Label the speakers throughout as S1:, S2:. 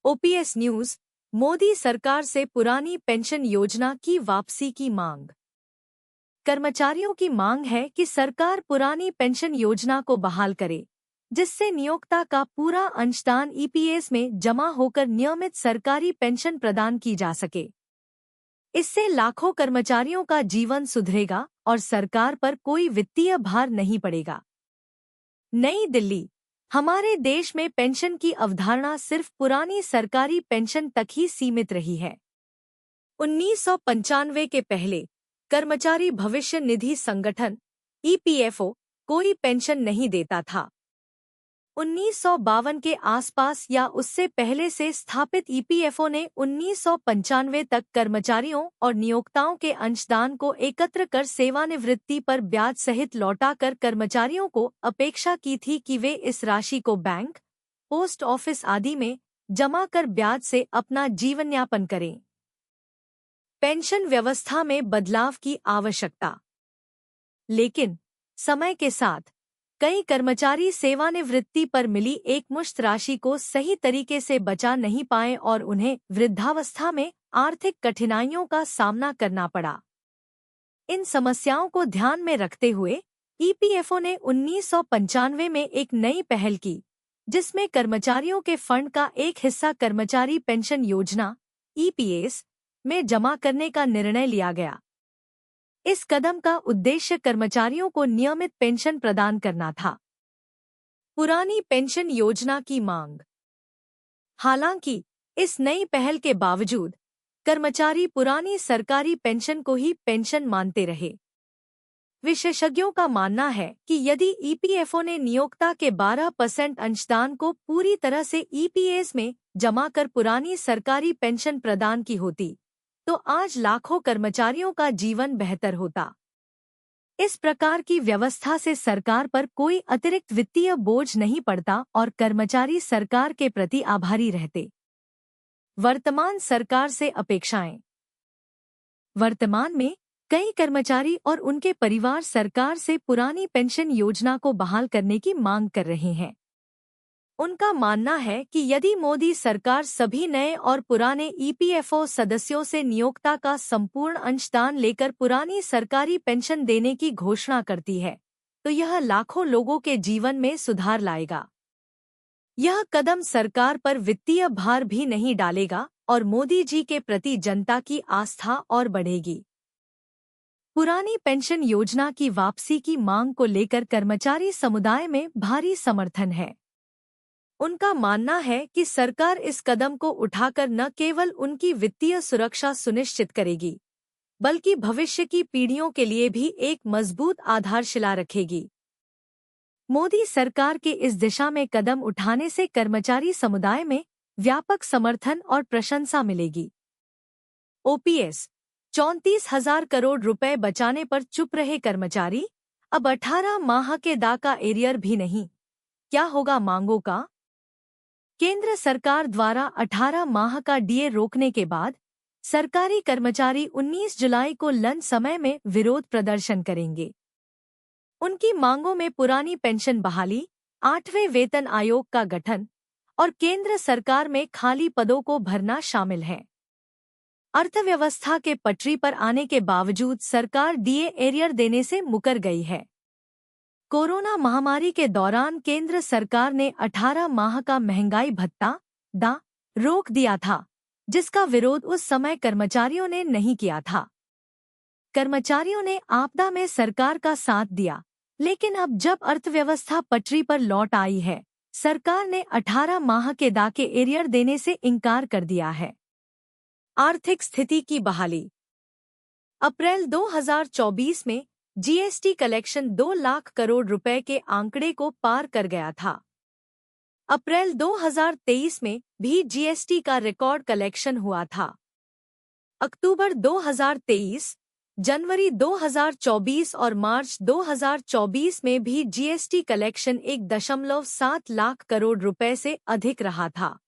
S1: OPS news. Modi सरकार से पुरानी पेंशन योजना की वापसी की मांग। कर्मचारियों की मांग है कि सरकार पुरानी पेंशन योजना को बहाल करे, जिससे नियोक्ता का पूरा अंशदान ईपीएस में जमा होकर नियमित सरकारी पेंशन प्रदान की जा सके। इससे लाखों कर्मचारियों का जीवन सुधरेगा और सरकार पर कोई वित्तीय भार नहीं पड़ेगा। नई दिल्ली। हमारे देश में पेंशन की अवधारणा सिर्फ पुरानी सरकारी पेंशन तक ही सीमित रही है। 1995 के पहले कर्मचारी भविष्य निधि संगठन ईपीएफओ कोई पेंशन नहीं देता था। 1952 के आसपास या उससे पहले से स्थापित ईपीएफओ ने 1995 तक कर्मचारियों और नियोक्ताओं के अंशदान को एकत्र कर सेवानिवृत्ति पर ब्याज सहित लौटाकर कर्मचारियों को अपेक्षा की थी कि वे इस राशि को बैंक, पोस्ट ऑफिस आदि में जमा कर ब्याज से अपना जीवनयापन करें। पेंशन व्यवस्था में बदलाव की आवश्यकता। लेकिन समय के साथ कई कर्मचारी सेवानिवृत्ति पर मिली एकमुश्त राशि को सही तरीके से बचा नहीं पाए और उन्हें वृद्धावस्था में आर्थिक कठिनाइयों का सामना करना पड़ा। इन समस्याओं को ध्यान में रखते हुए ईपीएफओ ने 1995 में एक नई पहल की, जिसमें कर्मचारियों के फंड का एक हिस्सा कर्मचारी पेंशन योजना ईपीएस में जमा करने का निर्णय लिया गया। इस कदम का उद्देश्य कर्मचारियों को नियमित पेंशन प्रदान करना था। पुरानी पेंशन योजना की मांग। हालांकि इस नई पहल के बावजूद कर्मचारी पुरानी सरकारी पेंशन को ही पेंशन मानते रहे। विशेषज्ञों का मानना है कि यदि ईपीएफओ ने नियोक्ता के 12% अंशदान को पूरी तरह से ईपीएस में जमा कर पुरानी सरकारी पेंशन प्रदान की होती, तो आज लाखों कर्मचारियों का जीवन बेहतर होता। इस प्रकार की व्यवस्था से सरकार पर कोई अतिरिक्त वित्तीय बोझ नहीं पड़ता और कर्मचारी सरकार के प्रति आभारी रहते। वर्तमान सरकार से अपेक्षाएं। वर्तमान में कई कर्मचारी और उनके परिवार सरकार से पुरानी पेंशन योजना को बहाल करने की मांग कर रहे हैं। उनका मानना है कि यदि मोदी सरकार सभी नए और पुराने ईपीएफओ सदस्यों से नियोक्ता का संपूर्ण अंशदान लेकर पुरानी सरकारी पेंशन देने की घोषणा करती है, तो यह लाखों लोगों के जीवन में सुधार लाएगा। यह कदम सरकार पर वित्तीय भार भी नहीं डालेगा और मोदी जी के प्रति जनता की आस्था और बढ़ेगी। पुरानी पेंशन योजना की वापसी की मांग को लेकर कर्मचारी समुदाय में भारी समर्थन है। उनका मानना है कि सरकार इस कदम को उठाकर न केवल उनकी वित्तीय सुरक्षा सुनिश्चित करेगी, बल्कि भविष्य की पीढ़ियों के लिए भी एक मजबूत आधारशिला रखेगी। मोदी सरकार के इस दिशा में कदम उठाने से कर्मचारी समुदाय में व्यापक समर्थन और प्रशंसा मिलेगी। ओपीएस 34,000 करोड़ रुपए बचाने पर चुप रहे कर्मचारी, अब 18 माह के दा का एरियर भी नहीं, क्या होगा मांगों का? केंद्र सरकार द्वारा 18 माह का डीए रोकने के बाद सरकारी कर्मचारी 19 जुलाई को लंच समय में विरोध प्रदर्शन करेंगे। उनकी मांगों में पुरानी पेंशन बहाली, 8वें वेतन आयोग का गठन और केंद्र सरकार में खाली पदों को भरना शामिल है। अर्थव्यवस्था के पटरी पर आने के बावजूद सरकार डीए एरियर देने से मुकर गई है। कोरोना महामारी के दौरान केंद्र सरकार ने 18 माह का महंगाई भत्ता डा रोक दिया था, जिसका विरोध उस समय कर्मचारियों ने नहीं किया था। कर्मचारियों ने आपदा में सरकार का साथ दिया, लेकिन अब जब अर्थव्यवस्था पटरी पर लौट आई है, सरकार ने 18 माह के दा के एरियर देने से इनकार कर दिया है। आर्थिक स्थिति की बहाली। अप्रैल 2024 में जीएसटी कलेक्शन 2 लाख करोड़ रुपए के आंकड़े को पार कर गया था। अप्रैल 2023 में भी जीएसटी का रिकॉर्ड कलेक्शन हुआ था। अक्टूबर 2023, जनवरी 2024 और मार्च 2024 में भी जीएसटी कलेक्शन 1.7 लाख करोड़ रुपए से अधिक रहा था।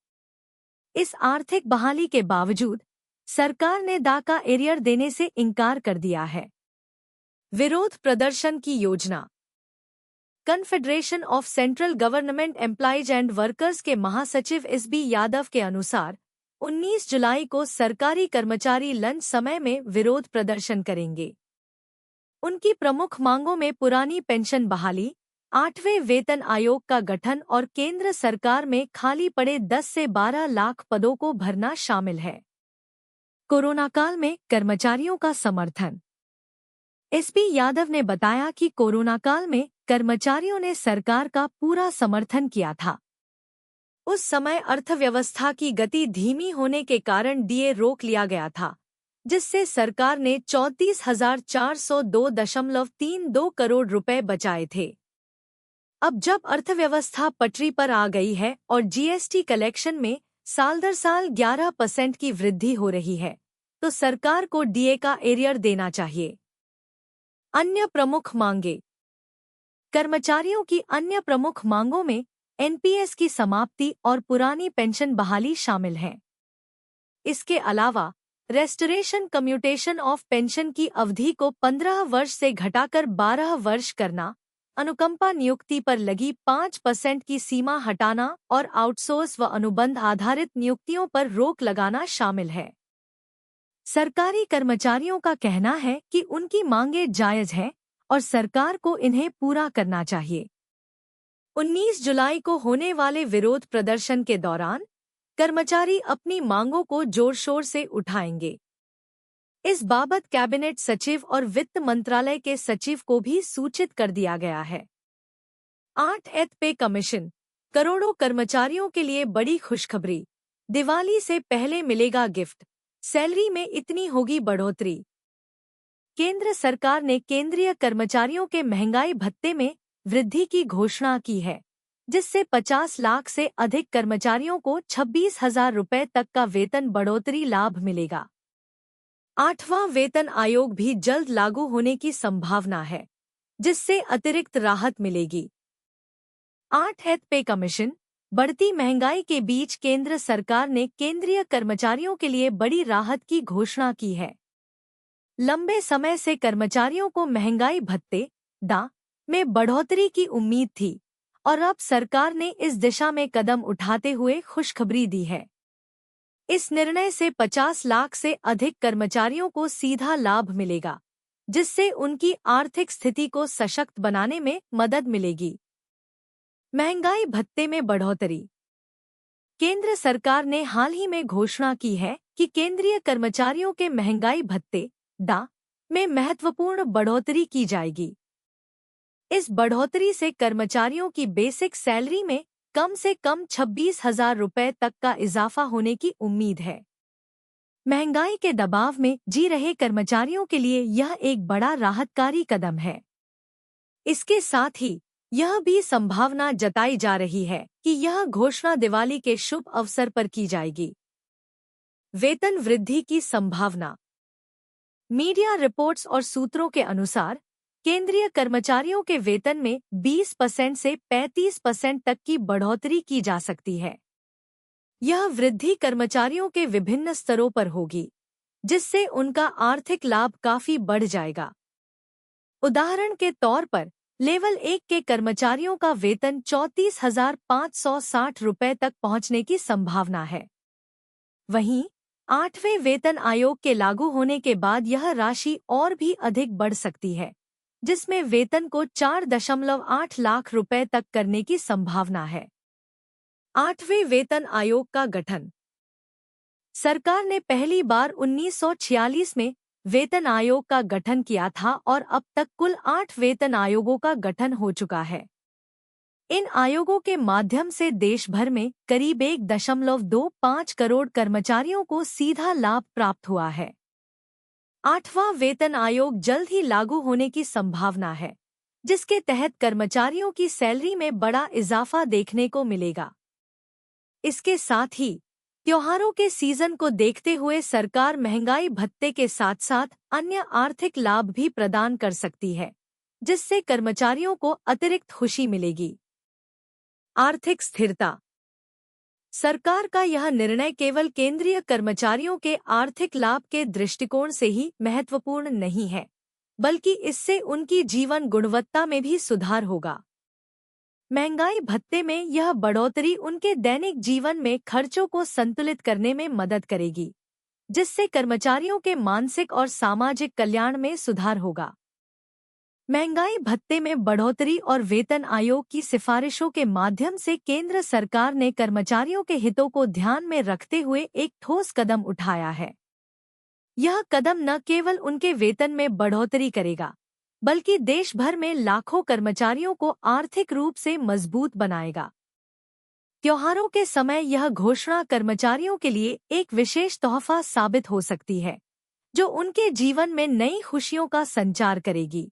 S1: इस आर्थिक बहाली के बावजूद सरकार ने दा का एरियर देने से इनकार कर दिया है। विरोध प्रदर्शन की योजना। Confederation of central government employees and workers के महासचिव एसबी यादव के अनुसार 19 जुलाई को सरकारी कर्मचारी लंच समय में विरोध प्रदर्शन करेंगे। उनकी प्रमुख मांगों में पुरानी पेंशन बहाली, 8वें वेतन आयोग का गठन और केंद्र सरकार में खाली पड़े 10 से 12 लाख पदों को भरना शामिल है। कोरोना काल में कर्मचारियों का समर्थन। एसपी यादव ने बताया कि कोरोना काल में कर्मचारियों ने सरकार का पूरा समर्थन किया था। उस समय अर्थव्यवस्था की गति धीमी होने के कारण डीए रोक लिया गया था, जिससे सरकार ने 34,402.32 करोड़ रुपए बचाए थे। अब जब अर्थव्यवस्था पटरी पर आ गई है और जीएसटी कलेक्शन में साल दर साल 11% की वृद्धि हो रही है, तो सरकार को डीए का एरियर देना चाहिए। अन्य प्रमुख मांगे। कर्मचारियों की अन्य प्रमुख मांगों में एनपीएस की समाप्ति और पुरानी पेंशन बहाली शामिल है। इसके अलावा रेस्टोरेशन कम्यूटेशन ऑफ पेंशन की अवधि को 15 वर्ष से घटाकर 12 वर्ष करना, अनुकंपा नियुक्ति पर लगी 5% की सीमा हटाना और आउटसोर्स व अनुबंध आधारित नियुक्तियों पर रोक लगाना शामिल है। सरकारी कर्मचारियों का कहना है कि उनकी मांगें जायज हैं और सरकार को इन्हें पूरा करना चाहिए। 19 जुलाई को होने वाले विरोध प्रदर्शन के दौरान कर्मचारी अपनी मांगों को जोर शोर से उठाएंगे। इस बाबत कैबिनेट सचिव और वित्त मंत्रालय के सचिव को भी सूचित कर दिया गया है। 8th पे कमीशन। करोड़ों कर्मचारियों के लिए बड़ी खुशखबरी। दिवाली से पहले मिलेगा गिफ्ट, सैलरी में इतनी होगी बढ़ोतरी। केंद्र सरकार ने केंद्रीय कर्मचारियों के महंगाई भत्ते में वृद्धि की घोषणा की है, जिससे 50 लाख से अधिक कर्मचारियों को 26,000 रुपए तक का वेतन बढ़ोतरी लाभ मिलेगा। 8वां वेतन आयोग भी जल्द लागू होने की संभावना है, जिससे अतिरिक्त राहत मिलेगी। 8th पे कमीशन। बढ़ती महंगाई के बीच केंद्र सरकार ने केंद्रीय कर्मचारियों के लिए बड़ी राहत की घोषणा की है। लंबे समय से कर्मचारियों को महंगाई भत्ते डा में बढ़ोतरी की उम्मीद थी और अब सरकार ने इस दिशा में कदम उठाते हुए खुशखबरी दी है। इस निर्णय से 50 लाख से अधिक कर्मचारियों को सीधा लाभ मिलेगा, जिससे उनकी आर्थिक स्थिति को सशक्त बनाने में मदद मिलेगी। महंगाई भत्ते में बढ़ोतरी। केंद्र सरकार ने हाल ही में घोषणा की है कि केंद्रीय कर्मचारियों के महंगाई भत्ते डा में महत्वपूर्ण बढ़ोतरी की जाएगी। इस बढ़ोतरी से कर्मचारियों की बेसिक सैलरी में कम से कम 26,000 रुपए तक का इजाफा होने की उम्मीद है। महंगाई के दबाव में जी रहे कर्मचारियों के लिए यह एक बड़ा राहतकारी कदम है। इसके साथ ही यह भी संभावना जताई जा रही है कि यह घोषणा दिवाली के शुभ अवसर पर की जाएगी। वेतन वृद्धि की संभावना। मीडिया रिपोर्ट्स और सूत्रों के अनुसार केंद्रीय कर्मचारियों के वेतन में 20% से 35% तक की बढ़ोतरी की जा सकती है। यह वृद्धि कर्मचारियों के विभिन्न स्तरों पर होगी, जिससे उनका आर्थिक लाभ काफी बढ़ जाएगा। उदाहरण के तौर पर लेवल 1 के कर्मचारियों का वेतन 34,560 रुपए तक पहुंचने की संभावना है। वहीं 8वें वेतन आयोग के लागू होने के बाद यह राशि और भी अधिक बढ़ सकती है, जिसमें वेतन को 4.8 लाख रुपए तक करने की संभावना है। 8वें वेतन आयोग का गठन। सरकार ने पहली बार 1946 में वेतन आयोग का गठन किया था और अब तक कुल 8 वेतन आयोगों का गठन हो चुका है। इन आयोगों के माध्यम से देश भर में करीब 1.25 करोड़ कर्मचारियों को सीधा लाभ प्राप्त हुआ है। 8वां वेतन आयोग जल्द ही लागू होने की संभावना है, जिसके तहत कर्मचारियों की सैलरी में बड़ा इजाफा देखने को मिलेगा। इसके साथ ही त्योहारों के सीजन को देखते हुए सरकार महंगाई भत्ते के साथ साथ अन्य आर्थिक लाभ भी प्रदान कर सकती है, जिससे कर्मचारियों को अतिरिक्त खुशी मिलेगी। आर्थिक स्थिरता। सरकार का यह निर्णय केवल केंद्रीय कर्मचारियों के आर्थिक लाभ के दृष्टिकोण से ही महत्वपूर्ण नहीं है, बल्कि इससे उनकी जीवन गुणवत्ता में भी सुधार होगा। महंगाई भत्ते में यह बढ़ोतरी उनके दैनिक जीवन में खर्चों को संतुलित करने में मदद करेगी, जिससे कर्मचारियों के मानसिक और सामाजिक कल्याण में सुधार होगा। महंगाई भत्ते में बढ़ोतरी और वेतन आयोग की सिफारिशों के माध्यम से केंद्र सरकार ने कर्मचारियों के हितों को ध्यान में रखते हुए एक ठोस कदम उठाया है। यह कदम न केवल उनके वेतन में बढ़ोतरी करेगा, बल्कि देश भर में लाखों कर्मचारियों को आर्थिक रूप से मजबूत बनाएगा। त्योहारों के समय यह घोषणा कर्मचारियों के लिए एक विशेष तोहफा साबित हो सकती है, जो उनके जीवन में नई खुशियों का संचार करेगी।